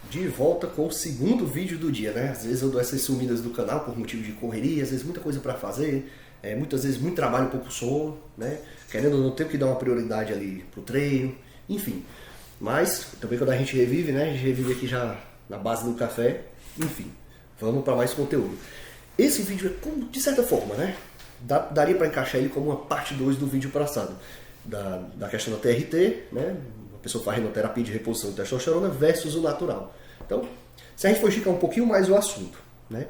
De volta com o segundo vídeo do dia, né? Às vezes eu dou essas sumidas do canal por motivo de correria, às vezes muita coisa para fazer, muitas vezes muito trabalho, pouco sono, né? Querendo ou não, tenho que dar uma prioridade ali pro treino, enfim. Mas também quando a gente revive, né? A gente revive aqui já na base do café, enfim. Vamos para mais conteúdo. Esse vídeo é, de certa forma, né? Daria para encaixar ele como uma parte 2 do vídeo passado, da questão da TRT, né? A pessoa faz terapia de reposição de testosterona versus o natural. Então, se a gente for esticar um pouquinho mais o assunto, né?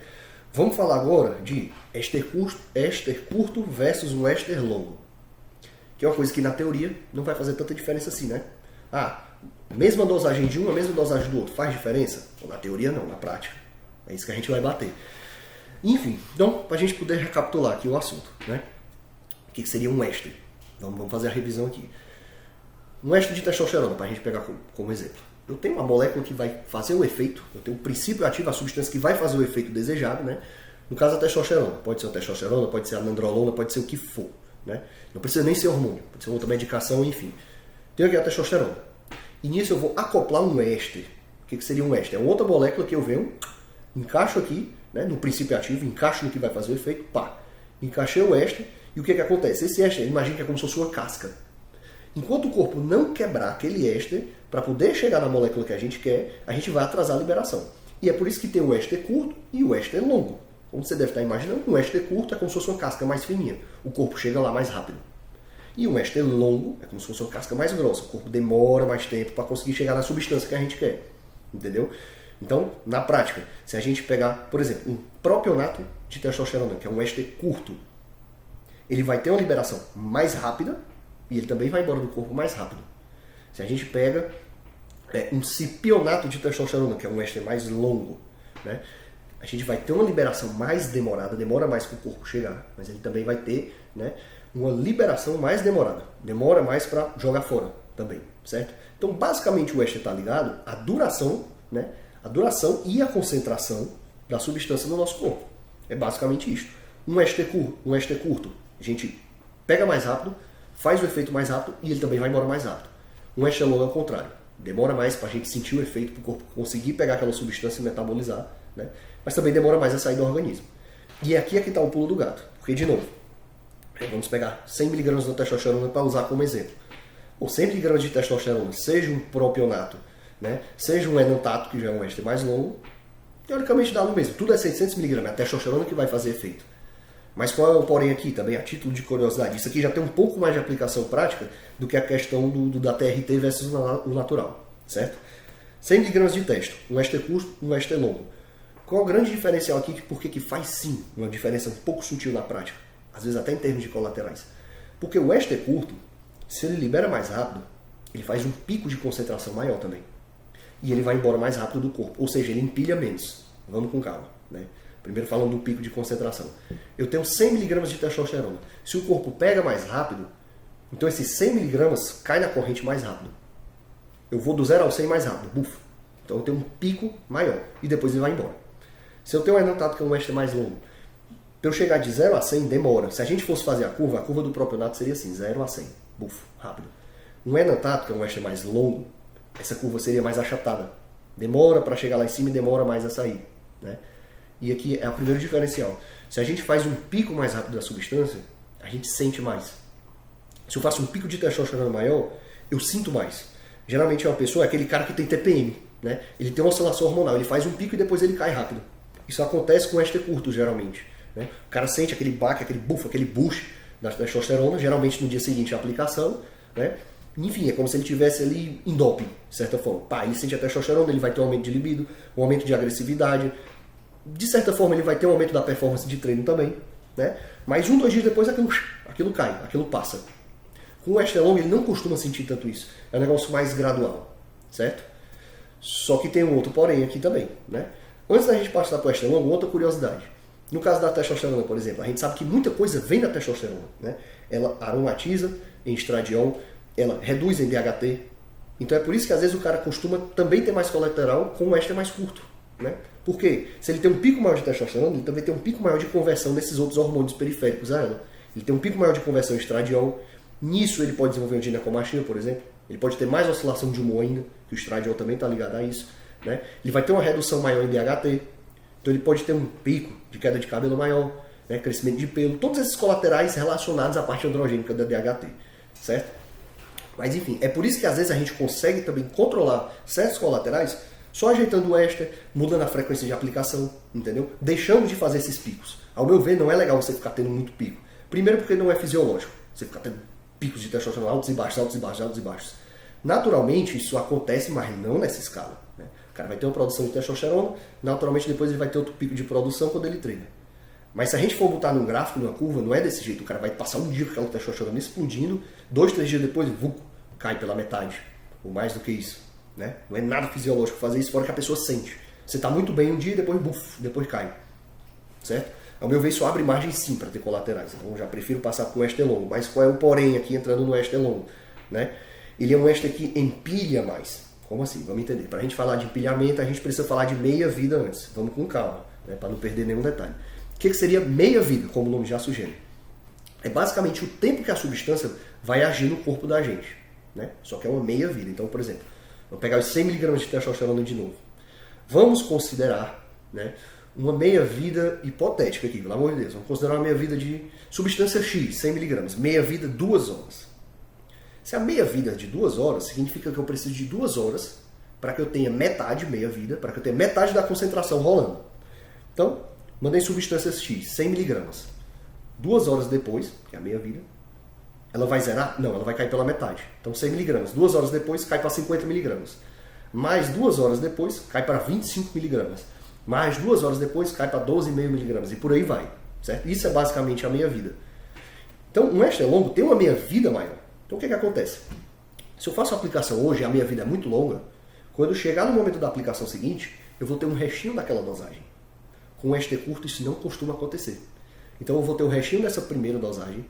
Vamos falar agora de éster curto versus um éster longo. Que é uma coisa que na teoria não vai fazer tanta diferença assim, né? Mesma dosagem de um, a mesma dosagem do outro, faz diferença? Na teoria não, na prática. É isso que a gente vai bater. Enfim, então, para a gente poder recapitular aqui o assunto, né? O que seria um éster? Vamos fazer a revisão aqui. Um éster de testosterona, para a gente pegar como exemplo. Eu tenho uma molécula que vai fazer o efeito, eu tenho um princípio ativo, a substância que vai fazer o efeito desejado, né? No caso a testosterona, pode ser a testosterona, pode ser a nandrolona, pode ser o que for, né? Não precisa nem ser hormônio, pode ser outra medicação, enfim. Tenho aqui a testosterona. E nisso eu vou acoplar um éster. O que seria um éster? É uma outra molécula que eu venho, encaixo aqui, né, no princípio ativo, encaixo no que vai fazer o efeito, pá. Encaixei o éster, e o que acontece? Esse éster, imagina que é como se fosse uma casca. Enquanto o corpo não quebrar aquele éster, para poder chegar na molécula que a gente quer, a gente vai atrasar a liberação. E é por isso que tem o éster curto e o éster longo. Como você deve estar imaginando, um éster curto é como se fosse uma casca mais fininha. O corpo chega lá mais rápido. E um éster longo é como se fosse uma casca mais grossa. O corpo demora mais tempo para conseguir chegar na substância que a gente quer. Entendeu? Então, na prática, se a gente pegar, por exemplo, um propionato de testosterona, que é um éster curto, ele vai ter uma liberação mais rápida e ele também vai embora do corpo mais rápido. Se a gente pega um cipionato de testosterona, que é um éster mais longo, né, a gente vai ter uma liberação mais demorada, demora mais para o corpo chegar, mas ele também vai ter, né, uma liberação mais demorada, demora mais para jogar fora também, certo? Então, basicamente, o éster está ligado à duração, né, a duração e a concentração da substância no nosso corpo. É basicamente isso. Um éster curto, a gente pega mais rápido, faz o efeito mais rápido e ele também vai embora mais rápido. Um éster longo é o contrário. Demora mais para a gente sentir o efeito, para o corpo conseguir pegar aquela substância e metabolizar, né? Mas também demora mais a sair do organismo. E aqui é que está o pulo do gato. Porque, de novo, vamos pegar 100 mg de testosterona para usar como exemplo. Ou 100 mg de testosterona, seja um propionato, né? Seja um enantato, que já é um éster mais longo, teoricamente dá no mesmo. Tudo é 600 mg, é a testosterona que vai fazer efeito. Mas qual é o porém aqui também, a título de curiosidade? Isso aqui já tem um pouco mais de aplicação prática do que a questão da TRT versus o natural, certo? 100 mg de testo, um éster curto, um éster longo. Qual é o grande diferencial aqui? Por que faz sim uma diferença um pouco sutil na prática? Às vezes até em termos de colaterais. Porque o éster curto, se ele libera mais rápido, ele faz um pico de concentração maior também. E ele vai embora mais rápido do corpo, ou seja, ele empilha menos. Vamos com calma, né? Primeiro falando do pico de concentração. Eu tenho 100 mg de testosterona. Se o corpo pega mais rápido, então esses 100 mg caem na corrente mais rápido. Eu vou do 0 ao 100 mais rápido. Buf. Então eu tenho um pico maior. E depois ele vai embora. Se eu tenho um enantato que é um éster mais longo, para eu chegar de 0 a 100 demora. Se a gente fosse fazer a curva do propionato seria assim, 0 a 100. Buf, rápido. Um enantato, que é um éster mais longo, essa curva seria mais achatada. Demora para chegar lá em cima e demora mais a sair, né? E aqui é o primeiro diferencial. Se a gente faz um pico mais rápido da substância, a gente sente mais. Se eu faço um pico de testosterona maior, eu sinto mais. Geralmente é uma pessoa, é aquele cara que tem TPM, né? Ele tem uma oscilação hormonal, ele faz um pico e depois ele cai rápido. Isso acontece com éster curto, geralmente, né? O cara sente aquele baque, aquele buff, aquele boost da testosterona, geralmente no dia seguinte a aplicação, né? Enfim, é como se ele estivesse ali em doping, de certa forma. Pá, ele sente a testosterona, ele vai ter um aumento de libido, um aumento de agressividade. De certa forma, ele vai ter um aumento da performance de treino também, né? Mas 2 dias depois aquilo cai, aquilo passa. Com o éster longo, ele não costuma sentir tanto isso. É um negócio mais gradual, certo? Só que tem um outro porém aqui também, né? Antes da gente passar para o éster longo, outra curiosidade. No caso da testosterona, por exemplo, a gente sabe que muita coisa vem da testosterona, né? Ela aromatiza em estradiol, ela reduz em DHT. Então é por isso que às vezes o cara costuma também ter mais colateral com o éster mais curto, né? Por quê? Se ele tem um pico maior de testosterona, ele também tem um pico maior de conversão desses outros hormônios periféricos a ela. Ele tem um pico maior de conversão em estradiol. Nisso ele pode desenvolver uma ginecomastia, por exemplo. Ele pode ter mais oscilação de humor ainda, que o estradiol também está ligado a isso. né? Ele vai ter uma redução maior em DHT, então ele pode ter um pico de queda de cabelo maior, né? Crescimento de pelo, todos esses colaterais relacionados à parte androgênica da DHT, certo? Mas enfim, é por isso que às vezes a gente consegue também controlar certos colaterais só ajeitando o éster, mudando a frequência de aplicação, entendeu? Deixando de fazer esses picos. Ao meu ver, não é legal você ficar tendo muito pico. Primeiro porque não é fisiológico, você ficar tendo picos de testosterona altos e baixos, altos e baixos, altos e baixos. Naturalmente isso acontece, mas não nessa escala, né? O cara vai ter uma produção de testosterona, naturalmente depois ele vai ter outro pico de produção quando ele treina. Mas se a gente for botar num gráfico, numa curva, não é desse jeito. O cara vai passar um dia com aquela testosterona explodindo, 2, 3 dias depois, cai pela metade, ou mais do que isso, né? Não é nada fisiológico fazer isso, fora que a pessoa sente. Você está muito bem um dia e depois cai, certo? Ao meu ver, isso abre margem sim para ter colaterais. Então, eu já prefiro passar por um éster longo. Mas qual é o porém aqui entrando no éster longo, né? Ele é um éster que empilha mais. Como assim? Vamos entender. Para a gente falar de empilhamento, a gente precisa falar de meia vida antes. Vamos com calma, né? Para não perder nenhum detalhe. O que seria meia vida, como o nome já sugere? É basicamente o tempo que a substância vai agir no corpo da gente, né? Só que é uma meia vida. Então, por exemplo, vamos pegar os 100 mg de testosterona de novo. Vamos considerar, né, uma meia vida hipotética aqui, pelo amor de Deus. Vamos considerar uma meia vida de substância X, 100 mg. Meia vida 2 horas. Se a meia vida é de 2 horas, significa que eu preciso de 2 horas para que eu tenha metade meia vida, para que eu tenha metade da concentração rolando. Então, mandei substâncias X, 100 mg. 2 horas depois, que é a meia vida, ela vai zerar? Não, ela vai cair pela metade. Então 100 mg. 2 horas depois, cai para 50 mg. Mais 2 horas depois, cai para 25 mg. Mais 2 horas depois, cai para 12,5 mg. E por aí vai, certo? Isso é basicamente a meia vida. Então, um éster longo tem uma meia vida maior. Então, o que acontece? Se eu faço a aplicação hoje e a meia vida é muito longa, quando chegar no momento da aplicação seguinte, eu vou ter um restinho daquela dosagem. Com um éster curto, isso não costuma acontecer. Então, eu vou ter o restinho dessa primeira dosagem.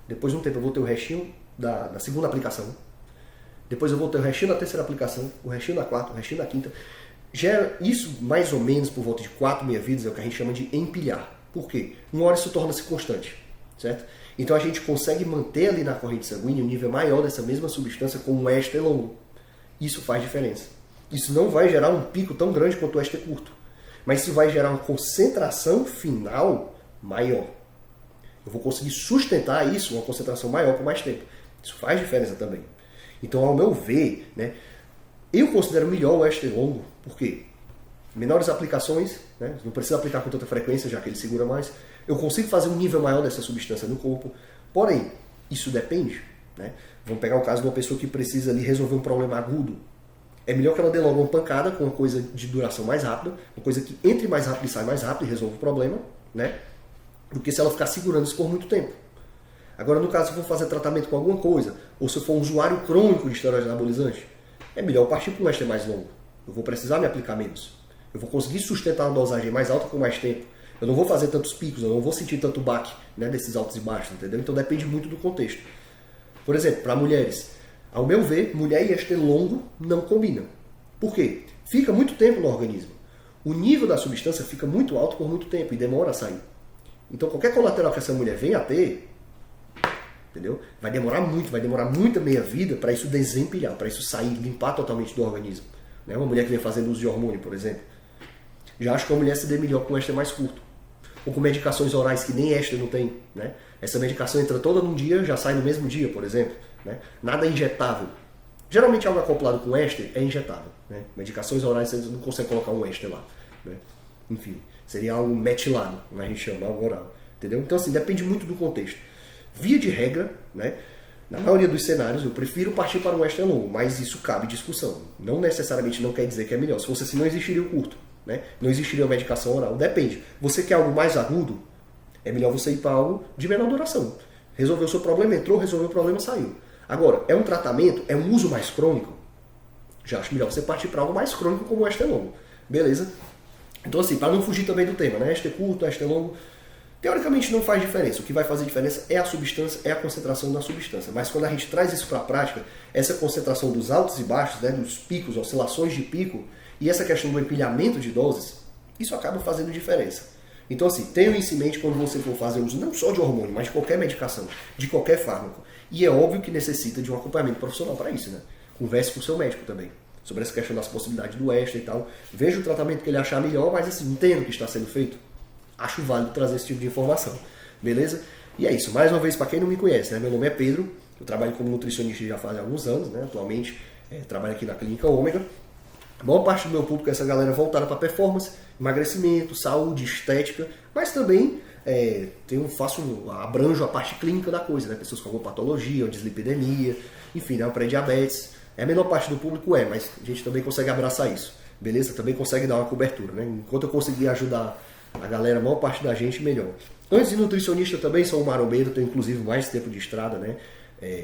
Depois de um tempo, eu vou ter o restinho da segunda aplicação. Depois, eu vou ter o restinho da terceira aplicação, o restinho da quarta, o restinho da quinta. Gera isso, mais ou menos, por volta de 4 meia-vidas, é o que a gente chama de empilhar. Por quê? Uma hora isso torna-se constante, certo? Então, a gente consegue manter ali na corrente sanguínea um nível maior dessa mesma substância com um éster longo. Isso faz diferença. Isso não vai gerar um pico tão grande quanto o éster curto, mas isso vai gerar uma concentração final maior. Eu vou conseguir sustentar isso, uma concentração maior por mais tempo. Isso faz diferença também. Então, ao meu ver, né, eu considero melhor o éster longo, porque menores aplicações, né, não precisa aplicar com tanta frequência, já que ele segura mais. Eu consigo fazer um nível maior dessa substância no corpo. Porém, isso depende, né? Vamos pegar o caso de uma pessoa que precisa ali resolver um problema agudo. É melhor que ela dê logo uma pancada com uma coisa de duração mais rápida, uma coisa que entre mais rápido e sai mais rápido e resolve o problema, né? Do que se ela ficar segurando isso por muito tempo. Agora, no caso, se eu for fazer tratamento com alguma coisa, ou se eu for um usuário crônico de esteroide anabolizante, é melhor partir para um éster mais longo. Eu vou precisar me aplicar menos. Eu vou conseguir sustentar uma dosagem mais alta por mais tempo. Eu não vou fazer tantos picos, eu não vou sentir tanto baque, né, desses altos e baixos, entendeu? Então depende muito do contexto. Por exemplo, para mulheres, ao meu ver, mulher e éster longo não combinam. Por quê? Fica muito tempo no organismo. O nível da substância fica muito alto por muito tempo e demora a sair. Então qualquer colateral que essa mulher venha a ter, entendeu? Vai demorar muita meia-vida para isso desempilhar, para isso sair, limpar totalmente do organismo. Né? Uma mulher que vem fazendo uso de hormônio, por exemplo. Já acho que a mulher se dê melhor com éster mais curto. Ou com medicações orais que nem éster não tem. Né? Essa medicação entra toda num dia, já sai no mesmo dia, por exemplo. Né? Nada injetável. Geralmente algo acoplado com éster é injetável. Né? Medicações orais você não consegue colocar um éster lá. Né? Enfim, seria algo metilado, como a gente chama, algo oral. Entendeu? Então assim, depende muito do contexto. Via de regra, né? Na maioria dos cenários, eu prefiro partir para um éster longo, mas isso cabe discussão. Não necessariamente não quer dizer que é melhor. Se fosse assim, não existiria o curto. Né? Não existiria uma medicação oral. Depende. Você quer algo mais agudo? É melhor você ir para algo de menor duração. Resolveu o seu problema, entrou, resolveu o problema, saiu. Agora, é um tratamento, é um uso mais crônico? Já acho melhor você partir para algo mais crônico como o éster longo. Beleza? Então assim, para não fugir também do tema, né? Éster curto, éster longo, teoricamente não faz diferença. O que vai fazer diferença é a substância, é a concentração da substância. Mas quando a gente traz isso para a prática, essa concentração dos altos e baixos, né, dos picos, oscilações de pico, e essa questão do empilhamento de doses, isso acaba fazendo diferença. Então assim, tenha isso em mente quando você for fazer uso não só de hormônio, mas de qualquer medicação, de qualquer fármaco. E é óbvio que necessita de um acompanhamento profissional para isso, né? Converse com o seu médico também. sobre essa questão das possibilidades do extra e tal. Veja o tratamento que ele achar melhor, mas assim, entendo o que está sendo feito. Acho válido trazer esse tipo de informação, beleza? E é isso, mais uma vez, para quem não me conhece, né? Meu nome é Pedro, eu trabalho como nutricionista já faz alguns anos, né? Atualmente trabalho aqui na Clínica Ômega. A maior parte do meu público é essa galera voltada para performance, emagrecimento, saúde, estética, mas também abranjo a parte clínica da coisa, né? Pessoas com alguma patologia, ou dislipidemia, enfim, né? O pré-diabetes. A menor parte do público mas a gente também consegue abraçar isso, beleza? Também consegue dar uma cobertura, né? Enquanto eu conseguir ajudar a galera, a maior parte da gente, melhor. Antes de nutricionista também sou um marombeiro, tenho inclusive mais tempo de estrada, né?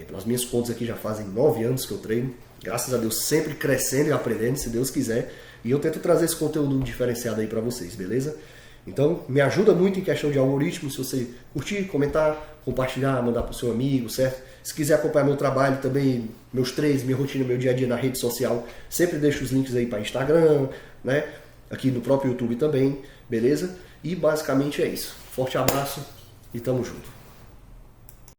Pelas minhas contas aqui já fazem 9 anos que eu treino. Graças a Deus sempre crescendo e aprendendo, se Deus quiser. E eu tento trazer esse conteúdo diferenciado aí pra vocês, beleza? Então, me ajuda muito em questão de algoritmo, se você curtir, comentar, compartilhar, mandar pro seu amigo, certo? Se quiser acompanhar meu trabalho também, meus treinos, minha rotina, meu dia a dia na rede social, sempre deixo os links aí para Instagram, né? Aqui no próprio YouTube também, beleza? E basicamente é isso. Forte abraço e tamo junto.